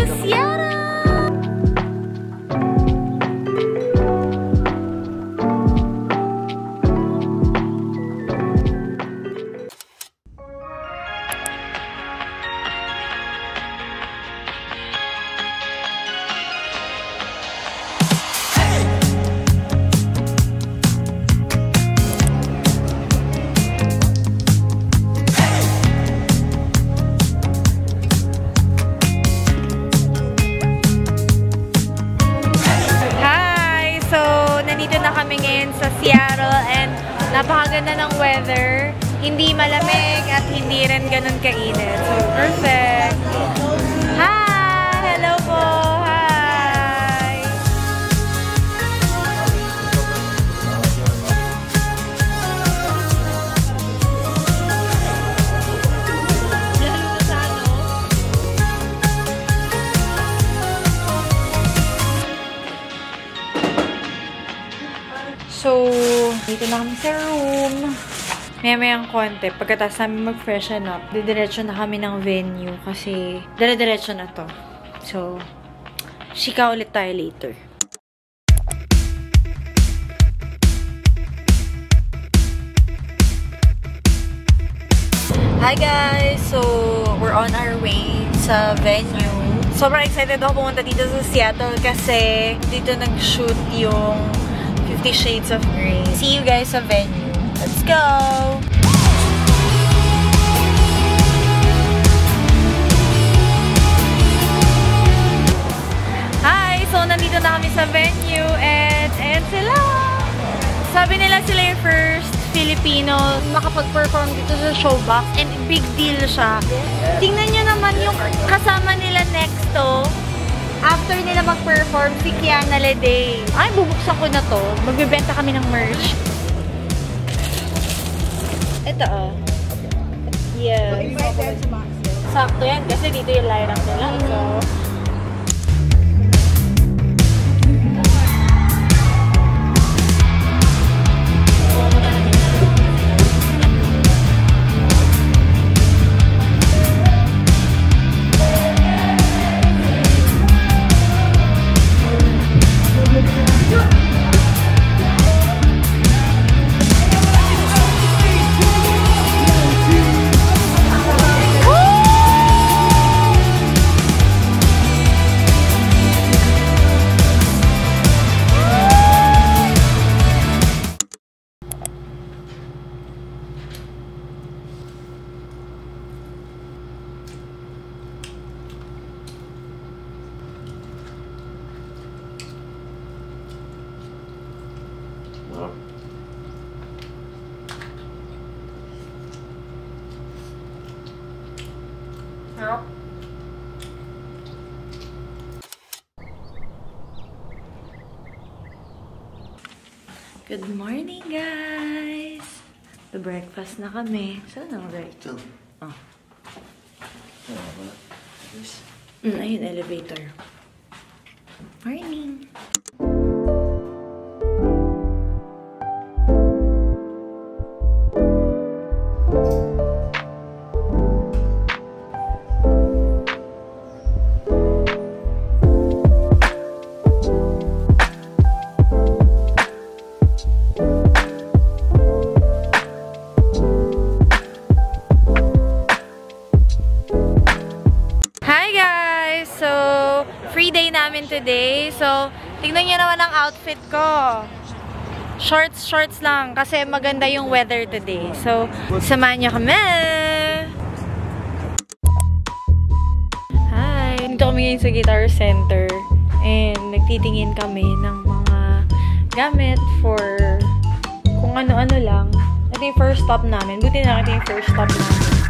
to Seattle! Nandito na kami ngayon sa Seattle and napakaganda ng weather. Hindi malamig at hindi rin ganun kainit. So, perfect! Hi! Hello po! Hi! So, dito na kami sa room. Maya-mayang konti. Pagkatapos namin mag-freshen up, didiretso na kami ng venue kasi dire-diretso na to. So, shika ulit tayo later. Hi guys! So, we're on our way sa venue. Sobrang excited ako pumunta dito sa Seattle kasi dito nag-shoot yung 50 Shades of Grey. See you guys sa venue. Let's go! Hi! So, nandito na kami sa venue and sila! Sabi nila sila yung first Filipino makapag-perform dito sa Showbox and big deal siya. Tingnan nyo naman yung kasama nila next to. After nila mag-perform, si Kiana Lede. Ay, bubuksan ko na to. Magbibenta kami ng merch. Ito, oh. Yeah. Sakto yan, kasi dito yung lineup nila. So, good morning, guys! The breakfast na kami. Saan na, right? Oh. Ayun, elevator. Morning! Free day namin today. So, tignan nyo naman ang outfit ko. Shorts lang kasi maganda yung weather today. So, samahan nyo kami! Hi! Dito kami ngayon sa Guitar Center. And nagtitingin kami ng mga gamit for kung ano-ano lang. Ito yung first stop namin. Buti na ito yung first stop namin.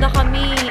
Kami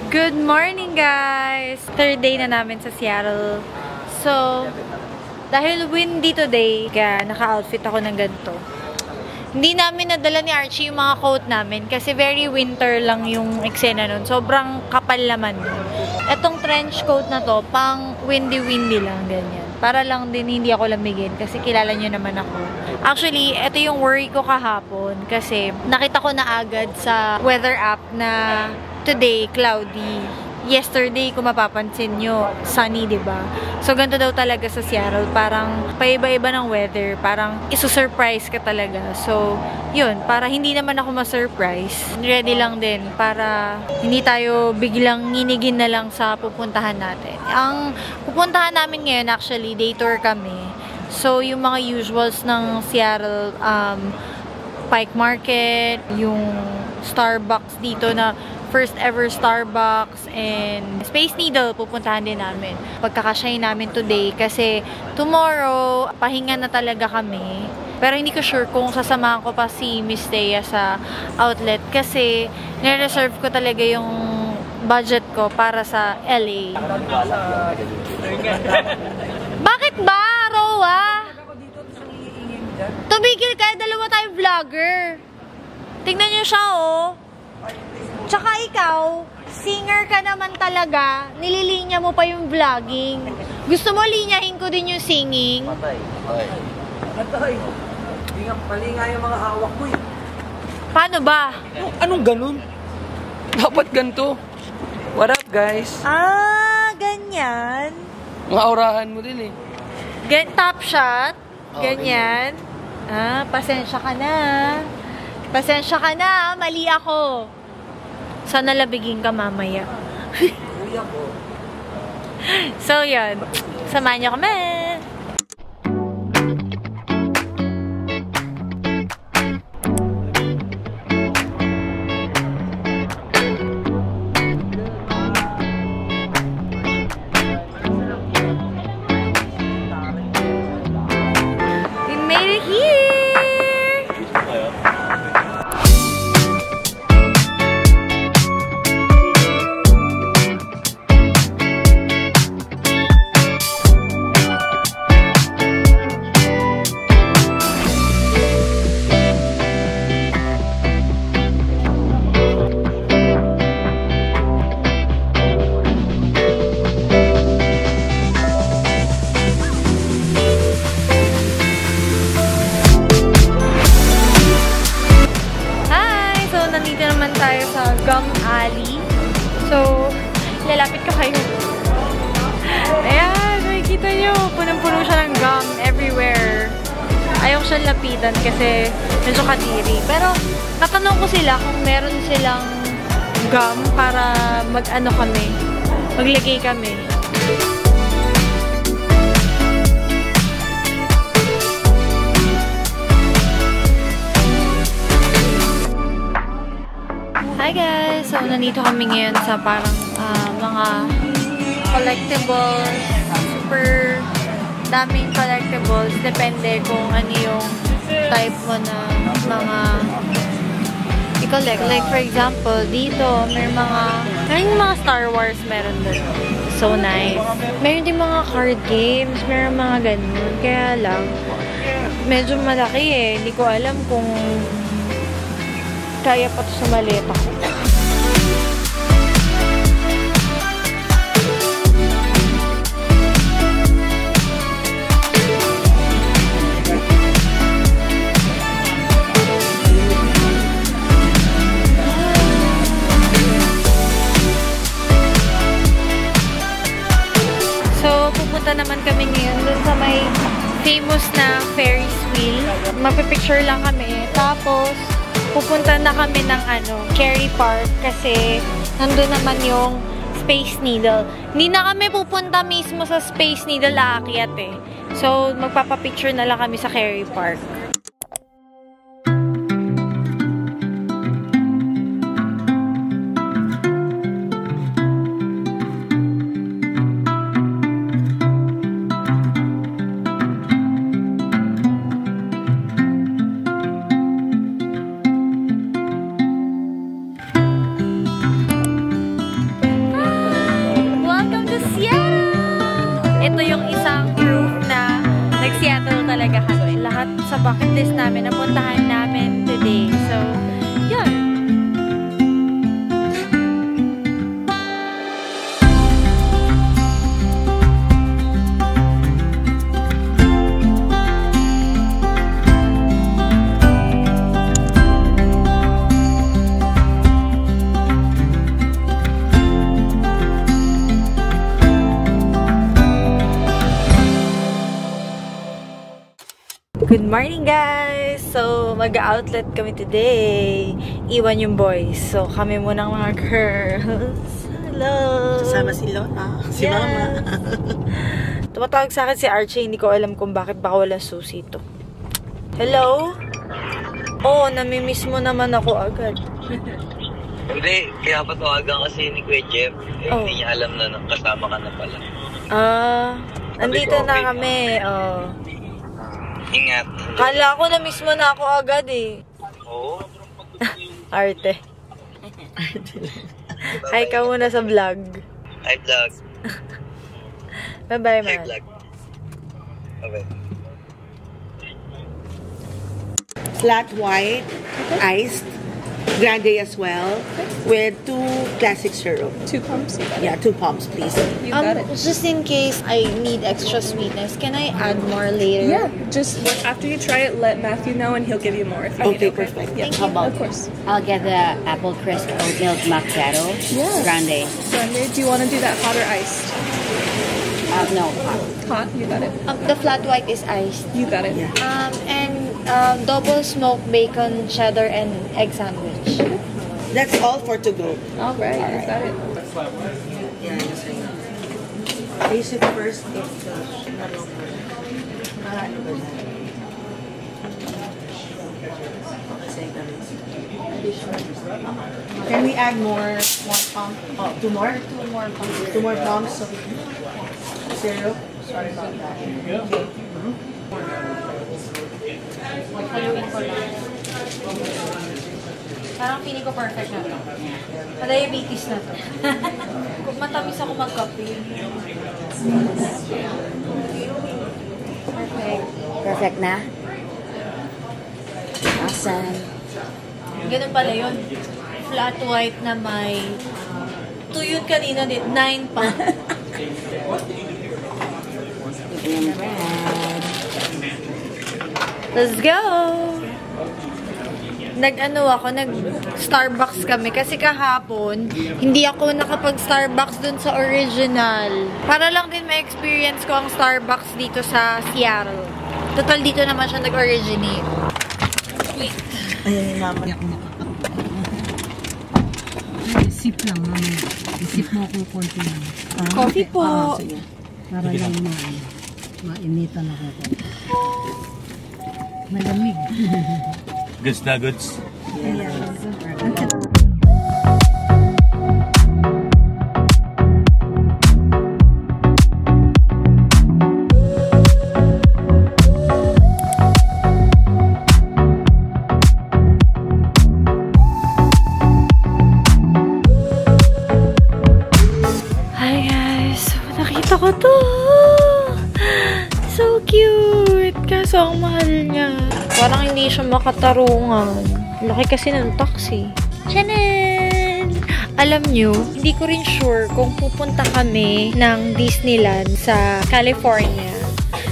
Good morning, guys! Third day na namin sa Seattle. So, dahil windy today, kaya naka-outfit ako ng ganito. Hindi namin nadala ni Archie yung mga coat namin kasi very winter lang yung eksena nun. Sobrang kapal naman nun. Etong trench coat na to, pang windy-windy lang, ganyan. Para lang din hindi ako lamigin kasi kilala nyo naman ako. Actually, ito yung worry ko kahapon kasi nakita ko na agad sa weather app na today, cloudy. Yesterday, kung mapapansin nyo, sunny, diba? So, ganito daw talaga sa Seattle. Parang paiba-iba ng weather. Parang isusurprise ka talaga. So, yun. Para hindi naman ako ma-surprise. Ready lang din para hindi tayo biglang nginigin na lang sa pupuntahan natin. Ang pupuntahan namin ngayon, actually, day tour kami. So, yung mga usuals ng Seattle, Pike Market, yung Starbucks dito na first ever Starbucks, and Space Needle pupuntahan din namin. Pagkakasya namin today kasi tomorrow pahinga na talaga kami. Pero hindi ko sure kung sasamahan ko pa si Miss Thea sa outlet kasi nire-reserve ko talaga yung budget ko para sa LA. Bakit ba, Roa? Tumigil ka, dalawa tayong vlogger. Tingnan niyo siya, oh. Tsaka ikaw, singer ka naman talaga, nililinya mo pa yung vlogging. Gusto mo linyahin ko din yung singing? Patay. Mali nga yung mga hawak mo eh. Paano ba? Anong ganun? Dapat ganito. What up, guys? Ah, ganyan. Mga aurahan mo din eh. Top shot. Oh, Ganyan. Ah, pasensya ka na. Pasensya ka na, mali ako. Sana labigin ka mamaya. Kuya ko. So, yun. Samahan niyo kami. We made it here! Tayo sa Gum Alley. So, lalapit ko kayo. Ayan, nakikita nyo. Punong-puno siya ng gum everywhere. Ayaw siyang lapitan kasi medyo kadiri. Pero, natanong ko sila kung meron silang gum para mag-ano kami. Maglagay kami. Hi guys! So, nandito kami ngayon sa parang mga collectibles. Super daming collectibles. Depende kung ano yung type mo na mga i-collect. Like for example, dito may mga Star Wars meron doon. So nice. Meron din mga card games. Meron mga ganun. Kaya lang, medyo malaki eh. Hindi ko alam kung kaya pa ito sa maleta ko. So, pupunta naman kami ngayon dun sa may famous na Ferris wheel. Magpipicture lang kami. Tapos, pupunta na kami ng Cherry Park kasi nandun naman yung Space Needle. Hindi na kami pupunta mismo sa Space Needle aakyat eh. So, magpapapicture na lang kami sa Cherry Park. list namin na puntahan namin today. So, yun. Good morning, guys! So, mag-outlet kami today. Iwan yung boys. So, kami muna mga girls. Hello! Kasama si Lola. Si Mama. Tumatawag sa akin si Archie. Hindi ko alam kung bakit baka walang susi to. Hello? Oo, namimiss mo naman ako agad. Hindi, kaya patawagan kasi ni Kuya Jeff. Hindi niya alam na kasama ka na pala. Nandito na kami. Ingat. Kala ko na-miss mo na ako agad eh. Oo. Arte. Hi ka muna sa vlog. Hi, vlog. Bye-bye, Hi, man. vlog. Okay. Flat white, iced, grande as well, with 2 classic syrup. 2 pumps? Yeah, 2 pumps, please. You got it. Just in case I need extra sweetness, can I add more later? Yeah, just after you try it, let Matthew know and he'll give you more if you need Okay, it. perfect. Yeah, How about of course. I'll get the apple crisp oat milk macchiato. Yeah. Grande. Grande, do you want to do that hot or iced? No, hot. Hot, you got it. The flat white is iced. You got it. Yeah. And double smoked bacon, cheddar, and egg sandwich. That's all for to go. All right, you got it. Yeah, taste it first. Can we add more pump? Oh, 2 more? 2 more pumps. 2 more pumps. So, syrup. Sorry about that. Haluin ko lang. Parang feeling ko perfect na to. Pa-diabetes na to. Kung matamis ako mag-coffee. Perfect. Perfect na? Awesome. Ganun pala yun. Flat white na may... 2 yun kanina din. 9 pa. Yung bread. Let's go! Nag-Starbucks kami kasi kahapon, hindi ako nakapag-Starbucks dun sa original. Para lang din ma-experience ko ang Starbucks dito sa Seattle. Total, dito naman siya nag-originate. Wait. Ayan naman. Sip lang naman. Isip mo kung konti lang. Coffee po. Sige. Para lang mainitan ako ko. Malamig. Goods na goods. Hi guys! Nakita ko to! So cute! Kaso ang mahal niya. Parang hindi siya makatarungan. Laki kasi ng taxi. Chanan! Alam nyo, hindi ko rin sure kung pupunta kami ng Disneyland sa California.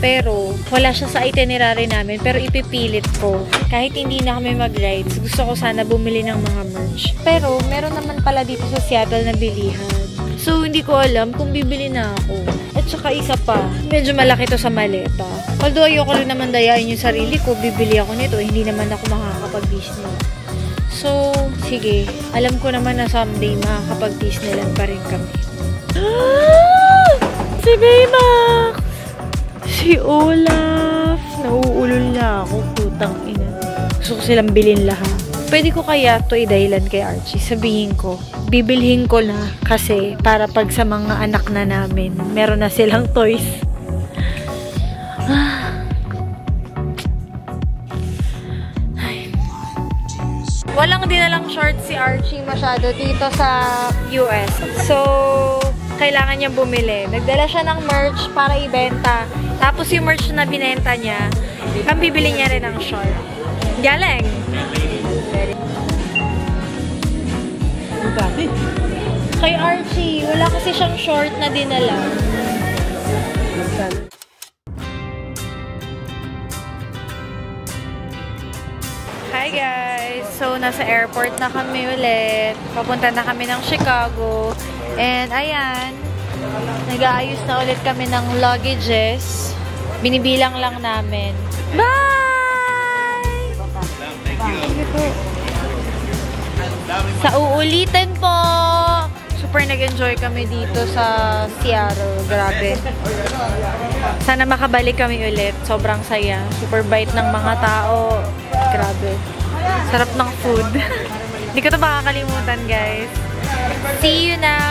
Pero, wala siya sa itinerary namin. Pero ipipilit ko. Kahit hindi na kami mag-rides, gusto ko sana bumili ng mga merch. Pero, meron naman pala dito sa Seattle na bilihan. So, hindi ko alam kung bibili na ako. At saka isa pa, medyo malaki to sa maleta. Although ayoko rin naman dayain yung sarili ko, bibili ako nito. Hindi naman ako makakapag-Disney. So, sige. Alam ko naman na someday makakapag-Disneyland pa rin kami. Si Baymax! Si Olaf! Nauulol na ako, putang ina. Gusto ko silang bilhin lahat. Pwede ko kaya to i-dahilan kay Archie. Sabihin ko, bibilhin ko na kasi para pag sa mga anak na namin, meron na silang toys. Walang dinalang shorts si Archie masyado dito sa US. So, kailangan niya bumili. Nagdala siya ng merch para ibenta. Tapos yung merch na binenta niya, Ang bibili niya rin ng short. Galing! Dati. Kay Archie, wala kasi siyang short na dinala. Hi guys! So, nasa airport na kami ulit. Papunta na kami ng Chicago. And ayan, nag-aayos na ulit kami ng luggages. Binibilang lang namin. Bye! Sige po. Sa uulitin po! Super nag-enjoy kami dito sa Seattle. Grabe. Sana makabalik kami ulit. Sobrang saya. Super bait ng mga tao. Grabe. Sarap ng food. Hindi ko ito makakalimutan, guys. See you na!